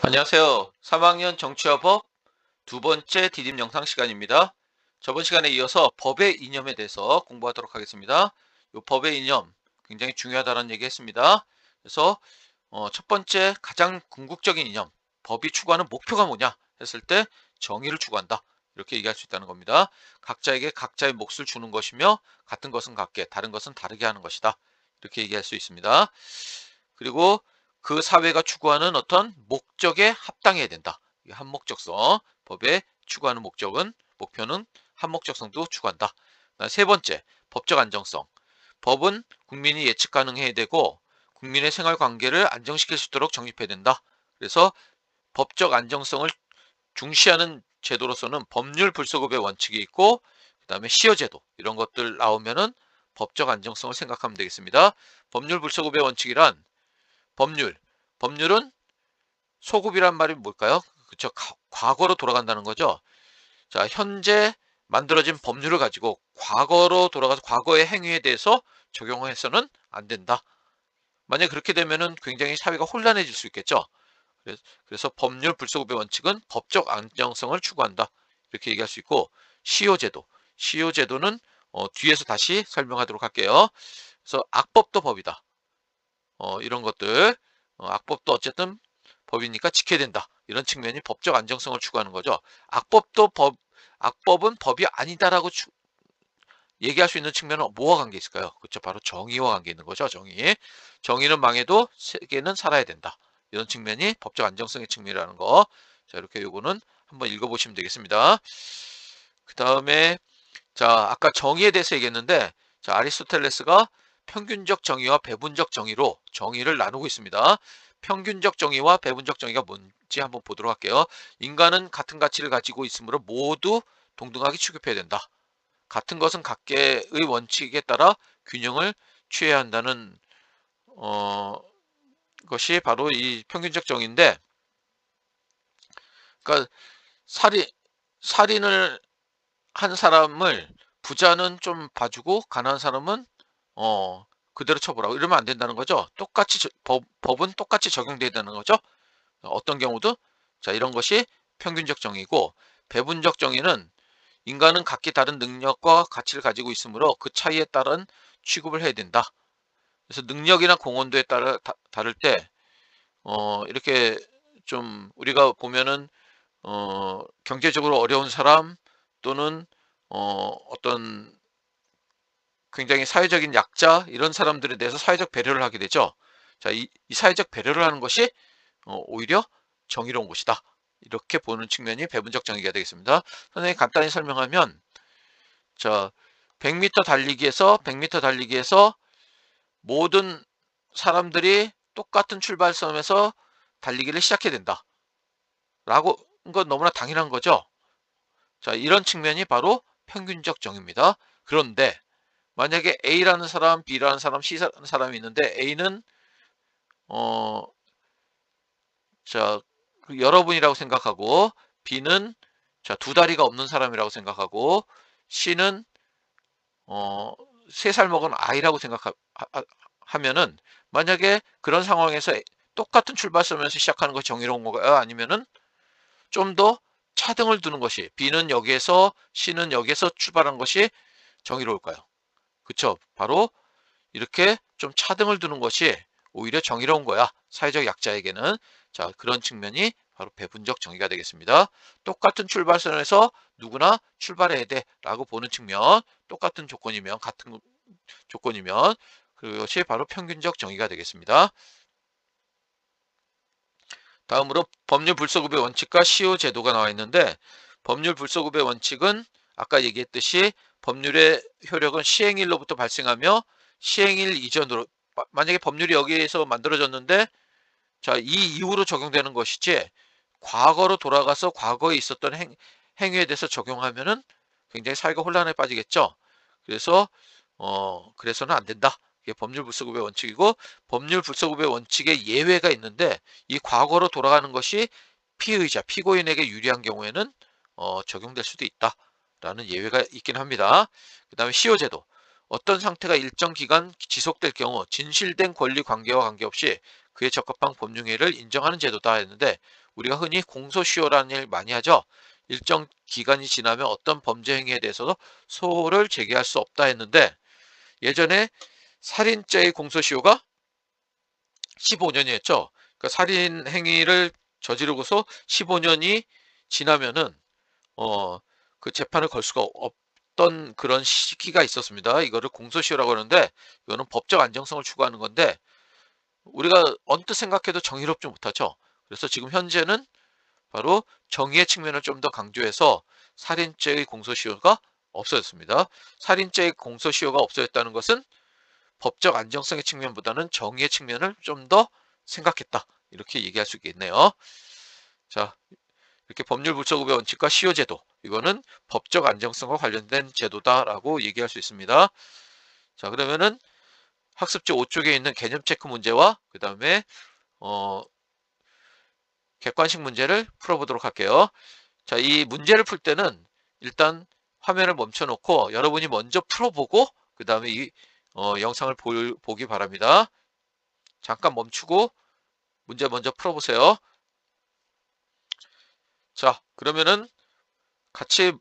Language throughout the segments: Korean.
안녕하세요. 3학년 정치화법 두 번째 디딤 영상 시간입니다. 저번 시간에 이어서 법의 이념에 대해서 공부하도록 하겠습니다. 이 법의 이념 굉장히 중요하다는 얘기 했습니다. 그래서 첫 번째 가장 궁극적인 이념, 법이 추구하는 목표가 뭐냐 했을 때 정의를 추구한다. 이렇게 얘기할 수 있다는 겁니다. 각자에게 각자의 몫을 주는 것이며 같은 것은 같게, 다른 것은 다르게 하는 것이다. 이렇게 얘기할 수 있습니다. 그리고 그 사회가 추구하는 어떤 목적에 합당해야 된다. 한목적성. 법에 추구하는 목표는 한목적성도 추구한다. 세 번째, 법적 안정성. 법은 국민이 예측 가능해야 되고 국민의 생활 관계를 안정시킬 수 있도록 정립해야 된다. 그래서 법적 안정성을 중시하는 제도로서는 법률 불소급의 원칙이 있고 그다음에 시효제도 이런 것들 나오면은 법적 안정성을 생각하면 되겠습니다. 법률 불소급의 원칙이란 법률. 법률은 소급이란 말이 뭘까요? 그쵸. 과거로 돌아간다는 거죠. 자, 현재 만들어진 법률을 가지고 과거로 돌아가서 과거의 행위에 대해서 적용해서는 안 된다. 만약 그렇게 되면은 굉장히 사회가 혼란해질 수 있겠죠. 그래서 법률 불소급의 원칙은 법적 안정성을 추구한다. 이렇게 얘기할 수 있고, 시효제도. 시효제도는 뒤에서 다시 설명하도록 할게요. 그래서 악법도 법이다. 이런 것들. 악법도 어쨌든 법이니까 지켜야 된다. 이런 측면이 법적 안정성을 추구하는 거죠. 악법은 법이 아니다라고 얘기할 수 있는 측면은 뭐와 관계 있을까요? 그렇죠. 바로 정의와 관계 있는 거죠. 정의. 정의는 망해도 세계는 살아야 된다. 이런 측면이 법적 안정성의 측면이라는 거. 자, 이렇게 요거는 한번 읽어보시면 되겠습니다. 그 다음에, 자, 아까 정의에 대해서 얘기했는데, 자, 아리스토텔레스가 평균적 정의와 배분적 정의로 정의를 나누고 있습니다. 평균적 정의와 배분적 정의가 뭔지 한번 보도록 할게요. 인간은 같은 가치를 가지고 있으므로 모두 동등하게 취급해야 된다. 같은 것은 각계의 원칙에 따라 균형을 취해야 한다는 어, 것이 바로 이 평균적 정의인데, 그러니까 살인 살인을 한 사람을 부자는 좀 봐주고 가난한 사람은 그대로 처벌하고 이러면 안 된다는 거죠. 똑같이 법은 똑같이 적용돼야 되는 거죠. 어떤 경우도 자 이런 것이 평균적 정의고 배분적 정의는 인간은 각기 다른 능력과 가치를 가지고 있으므로 그 차이에 따른 취급을 해야 된다. 그래서 능력이나 공헌도에 따라 다를 때 이렇게 좀 우리가 보면은 경제적으로 어려운 사람 또는 어떤 굉장히 사회적인 약자 이런 사람들에 대해서 사회적 배려를 하게 되죠. 자, 이 사회적 배려를 하는 것이 오히려 정의로운 것이다. 이렇게 보는 측면이 배분적 정의가 되겠습니다. 선생님이 간단히 설명하면 자, 100m 달리기에서 모든 사람들이 똑같은 출발점에서 달리기를 시작해야 된다. 라고 건 너무나 당연한 거죠. 자, 이런 측면이 바로 평균적 정의입니다. 그런데 만약에 A라는 사람, B라는 사람, C라는 사람이 있는데 A는 어, 자, 여러분이라고 생각하고 B는 자, 두 다리가 없는 사람이라고 생각하고 C는 어, 3살 먹은 아이라고 생각하면은 만약에 그런 상황에서 똑같은 출발점에서 시작하는 것이 정의로운 건가요? 아니면은 좀 더 차등을 두는 것이 B는 여기에서 C는 여기에서 출발한 것이 정의로울까요? 그쵸? 바로 이렇게 좀 차등을 두는 것이 오히려 정의로운 거야. 사회적 약자에게는. 자, 그런 측면이 바로 배분적 정의가 되겠습니다. 똑같은 출발선에서 누구나 출발해야 돼 라고 보는 측면, 똑같은 조건이면, 같은 조건이면 그것이 바로 평균적 정의가 되겠습니다. 다음으로 법률 불소급의 원칙과 시효 제도가 나와 있는데 법률 불소급의 원칙은 아까 얘기했듯이 법률의 효력은 시행일로부터 발생하며 시행일 이전으로 만약에 법률이 여기에서 만들어졌는데 자, 이 이후로 적용되는 것이지 과거로 돌아가서 과거에 있었던 행위에 대해서 적용하면은 굉장히 사회가 혼란에 빠지겠죠. 그래서 그래서는 안 된다. 이게 법률 불소급의 원칙이고 법률 불소급의 원칙에 예외가 있는데 이 과거로 돌아가는 것이 피의자, 피고인에게 유리한 경우에는 적용될 수도 있다라는 예외가 있긴 합니다. 그 다음에 시효제도. 어떤 상태가 일정 기간 지속될 경우 진실된 권리 관계와 관계없이 그에 적합한 법률행위를 인정하는 제도다 했는데, 우리가 흔히 공소시효라는 일 많이 하죠. 일정 기간이 지나면 어떤 범죄 행위에 대해서도 소를 제기할 수 없다 했는데, 예전에 살인죄의 공소시효가 15년이었죠. 그러니까 살인 행위를 저지르고서 15년이 지나면은 어, 그 재판을 걸 수가 없던 그런 시기가 있었습니다. 이거를 공소시효라고 하는데, 이거는 법적 안정성을 추구하는 건데, 우리가 언뜻 생각해도 정의롭지 못하죠. 그래서 지금 현재는 바로 정의의 측면을 좀 더 강조해서 살인죄의 공소시효가 없어졌습니다. 살인죄의 공소시효가 없어졌다는 것은 법적 안정성의 측면보다는 정의의 측면을 좀 더 생각했다, 이렇게 얘기할 수 있겠네요. 자, 이렇게 법률 불소급의 원칙과 시효제도, 이거는 법적 안정성과 관련된 제도다라고 얘기할 수 있습니다. 자, 그러면은 학습지 5쪽에 있는 개념 체크 문제와 그 다음에 객관식 문제를 풀어보도록 할게요. 자, 이 문제를 풀 때는 일단 화면을 멈춰놓고 여러분이 먼저 풀어보고 그 다음에 이 영상을 보기 바랍니다. 잠깐 멈추고 문제 먼저 풀어보세요. 자, 그러면은 같이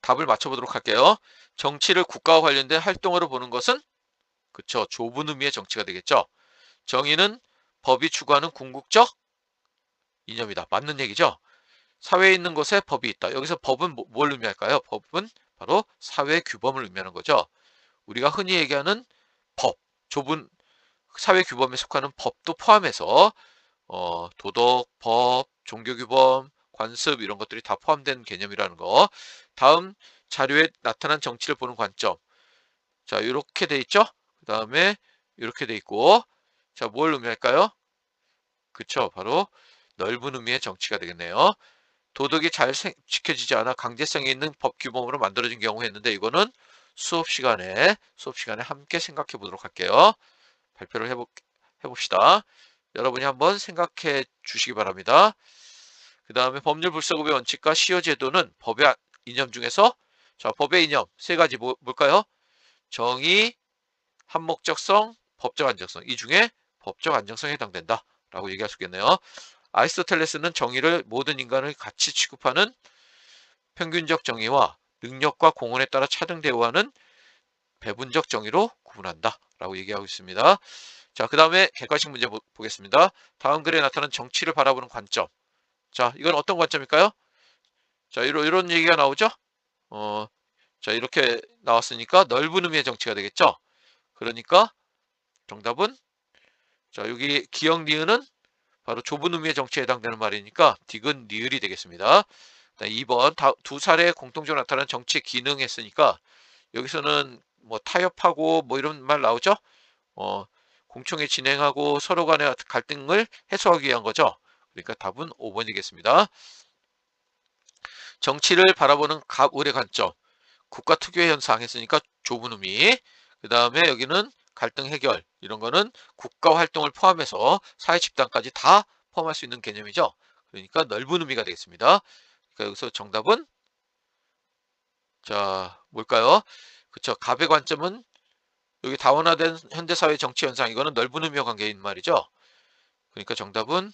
답을 맞춰보도록 할게요. 정치를 국가와 관련된 활동으로 보는 것은, 그쵸, 좁은 의미의 정치가 되겠죠. 정의는 법이 추구하는 궁극적 이념이다. 맞는 얘기죠. 사회에 있는 것에 법이 있다. 여기서 법은 뭘 의미할까요? 법은 바로 사회 규범을 의미하는 거죠. 우리가 흔히 얘기하는 법, 좁은 사회 규범에 속하는 법도 포함해서 도덕, 법, 종교규범, 관습, 이런 것들이 다 포함된 개념이라는 거. 다음 자료에 나타난 정치를 보는 관점. 자, 이렇게 돼 있죠? 그 다음에 이렇게 돼 있고, 자, 뭘 의미할까요? 그쵸, 바로 넓은 의미의 정치가 되겠네요. 도덕이 잘 지켜지지 않아 강제성이 있는 법 규범으로 만들어진 경우 했는데, 이거는 수업 시간에 함께 생각해 보도록 할게요. 발표를 해봅시다. 여러분이 한번 생각해 주시기 바랍니다. 그 다음에 법률 불소급의 원칙과 시효제도는 법의 이념 중에서, 자, 법의 이념 세 가지 뭘까요? 정의, 한목적성, 법적 안정성. 이 중에 법적 안정성에 해당된다 라고 얘기할 수 있겠네요. 아리스토텔레스는 정의를 모든 인간을 같이 취급하는 평균적 정의와 능력과 공헌에 따라 차등 대우하는 배분적 정의로 구분한다 라고 얘기하고 있습니다. 자, 그 다음에 객관식 문제 보겠습니다. 다음 글에 나타난 정치를 바라보는 관점. 자, 이건 어떤 관점일까요? 자, 이런 얘기가 나오죠? 자, 이렇게 나왔으니까 넓은 의미의 정치가 되겠죠? 그러니까 정답은, 자, 여기 기역 니은은 바로 좁은 의미의 정치에 해당되는 말이니까 디귿 니을이 되겠습니다. 2번 두 사례에 공통적으로 나타나는 정치의 기능 했으니까, 여기서는 뭐 타협하고 뭐 이런 말 나오죠? 공청회 진행하고 서로 간의 갈등을 해소하기 위한 거죠. 그러니까 답은 5번이겠습니다. 정치를 바라보는 갑을의 관점. 국가 특유의 현상 했으니까 좁은 의미. 그 다음에 여기는 갈등 해결, 이런 거는 국가 활동을 포함해서 사회 집단까지 다 포함할 수 있는 개념이죠. 그러니까 넓은 의미가 되겠습니다. 그러니까 여기서 정답은, 자, 뭘까요? 그쵸, 갑의 관점은 여기 다원화된 현대사회 정치 현상, 이거는 넓은 의미와 관계인 말이죠. 그러니까 정답은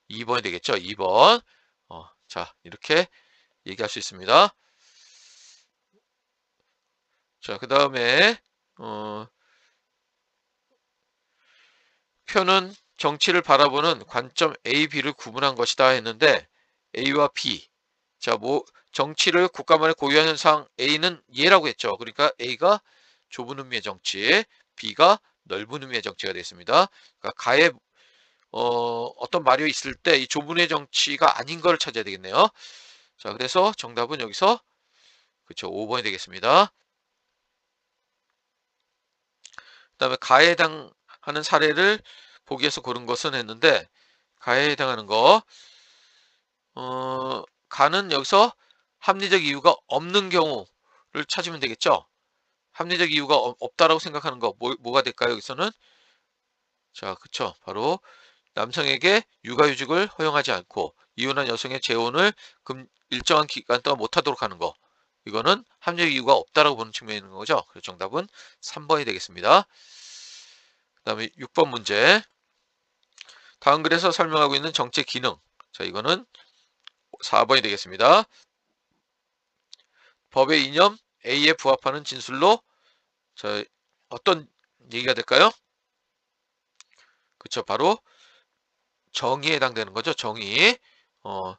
2번이 되겠죠. 2번. 자, 이렇게 얘기할 수 있습니다. 자, 그 다음에 표는 정치를 바라보는 관점 A, B를 구분한 것이다 했는데, A와 B. 자, 뭐 정치를 국가만의 고유한 현상, A는 예라고 했죠. 그러니까 A가 좁은 의미의 정치, B가 넓은 의미의 정치가 되겠습니다. 그러니까 가에 어떤 말이 있을 때 이 좁은 의미의 정치가 아닌 걸 찾아야 되겠네요. 자, 그래서 정답은 여기서, 그쵸, 5번이 되겠습니다. 그 다음에 가에 해당하는 사례를 보기 위해서 고른 것은 했는데, 가에 해당하는 거, 가는 여기서 합리적 이유가 없는 경우를 찾으면 되겠죠. 합리적 이유가 없다라고 생각하는 거, 뭐가 될까요? 여기서는, 자, 그쵸, 바로 남성에게 육아휴직을 허용하지 않고 이혼한 여성의 재혼을 일정한 기간 동안 못하도록 하는 거, 이거는 합리적 이유가 없다라고 보는 측면이 있는 거죠. 그래서 정답은 3번이 되겠습니다. 그다음에 6번 문제. 다음 글에서 설명하고 있는 정체 기능. 자, 이거는 4번이 되겠습니다. 법의 이념 A에 부합하는 진술로, 자, 어떤 얘기가 될까요? 그쵸, 바로 정의에 해당되는 거죠. 정의. 어,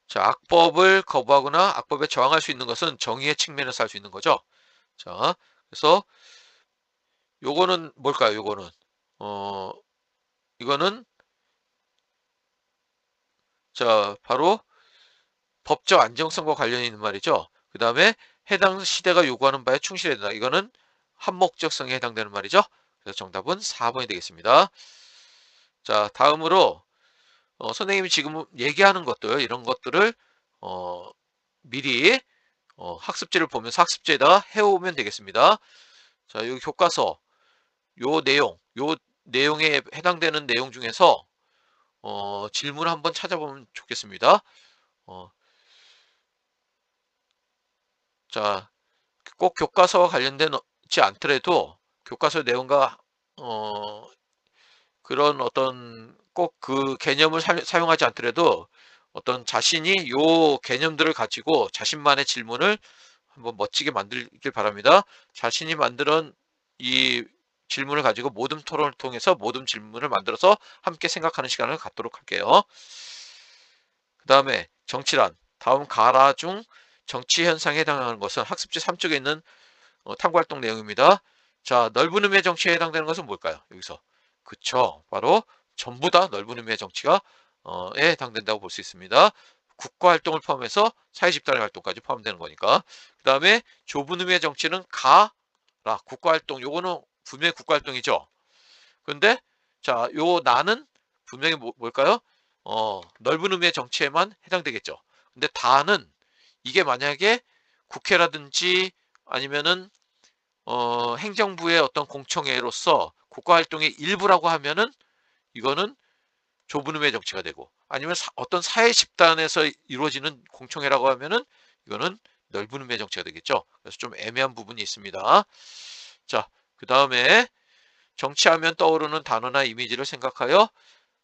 자, 악법을 거부하거나 악법에 저항할 수 있는 것은 정의의 측면에서 할 수 있는 거죠. 자, 그래서 요거는 뭘까요? 요거는 이거는, 자, 바로 법적 안정성과 관련이 있는 말이죠. 그 다음에 해당 시대가 요구하는 바에 충실해야 된다. 이거는 한목적성에 해당되는 말이죠. 그래서 정답은 4번이 되겠습니다. 자, 다음으로 선생님이 지금 얘기하는 것들, 이런 것들을 어, 미리 학습지를 보면서 학습지에다가 해오면 되겠습니다. 자, 여기 교과서 요 내용에 해당되는 내용 중에서 질문을 한번 찾아보면 좋겠습니다. 어, 자, 꼭 교과서와 관련되지 않더라도 교과서 내용과 어, 그런 어떤 꼭 그 개념을 사용하지 않더라도 어떤 자신이 요 개념들을 가지고 자신만의 질문을 한번 멋지게 만들길 바랍니다. 자신이 만드는 이 질문을 가지고 모둠 토론을 통해서 모둠 질문을 만들어서 함께 생각하는 시간을 갖도록 할게요. 그 다음에 정치란, 다음 가라 중 정치 현상에 해당하는 것은 학습지 3쪽에 있는 탐구활동 내용입니다. 자, 넓은 의미의 정치에 해당되는 것은 뭘까요? 여기서. 그쵸. 바로 전부 다 넓은 의미의 정치가 에 해당된다고 볼 수 있습니다. 국가활동을 포함해서 사회집단의 활동까지 포함되는 거니까. 그 다음에 좁은 의미의 정치는 가라, 국가활동. 요거는 분명히 국가활동이죠. 근데 자, 요 나는 분명히 뭘까요? 넓은 의미의 정치에만 해당되겠죠. 근데 다는 이게 만약에 국회라든지 아니면은 행정부의 어떤 공청회로서 국가활동의 일부라고 하면은 이거는 좁은 의미의 정치가 되고, 아니면 어떤 사회 집단에서 이루어지는 공청회라고 하면은 이거는 넓은 의미의 정치가 되겠죠. 그래서 좀 애매한 부분이 있습니다. 자, 그 다음에 정치하면 떠오르는 단어나 이미지를 생각하여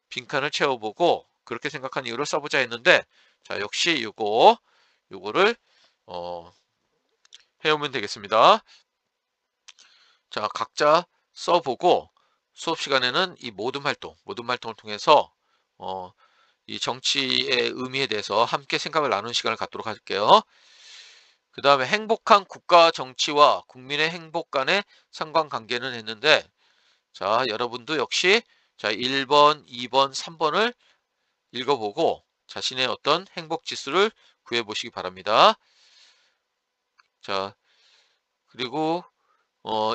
빈칸을 채워보고 그렇게 생각한 이유를 써보자 했는데, 자, 역시 요거를 어, 해오면 되겠습니다. 자, 각자 써보고 수업 시간에는 이 모둠 활동을 통해서 어, 이 정치의 의미에 대해서 함께 생각을 나누는 시간을 갖도록 할게요. 그 다음에 행복한 국가 정치와 국민의 행복 간의 상관관계는 했는데, 자, 여러분도 역시 자, 1번, 2번, 3번을 읽어보고 자신의 어떤 행복 지수를 구해보시기 바랍니다. 자, 그리고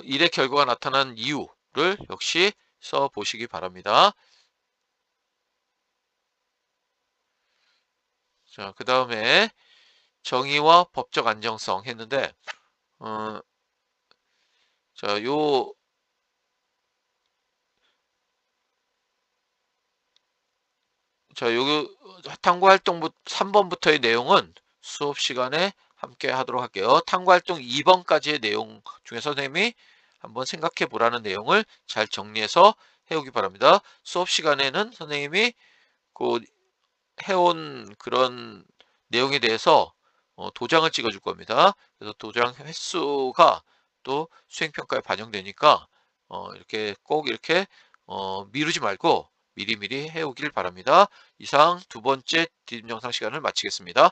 일의 결과가 나타난 이유를 역시 써보시기 바랍니다. 자, 그 다음에 정의와 법적 안정성 했는데, 어, 자, 요 탐구활동 3번부터의 내용은 수업 시간에 함께 하도록 할게요. 탐구활동 2번까지의 내용 중에 선생님이 한번 생각해 보라는 내용을 잘 정리해서 해오기 바랍니다. 수업 시간에는 선생님이 그 해온 그런 내용에 대해서 도장을 찍어 줄 겁니다. 그래서 도장 횟수가 또 수행평가에 반영되니까 이렇게 꼭 이렇게 미루지 말고 미리미리 해오길 바랍니다. 이상 두 번째 뒷 영상 시간을 마치겠습니다.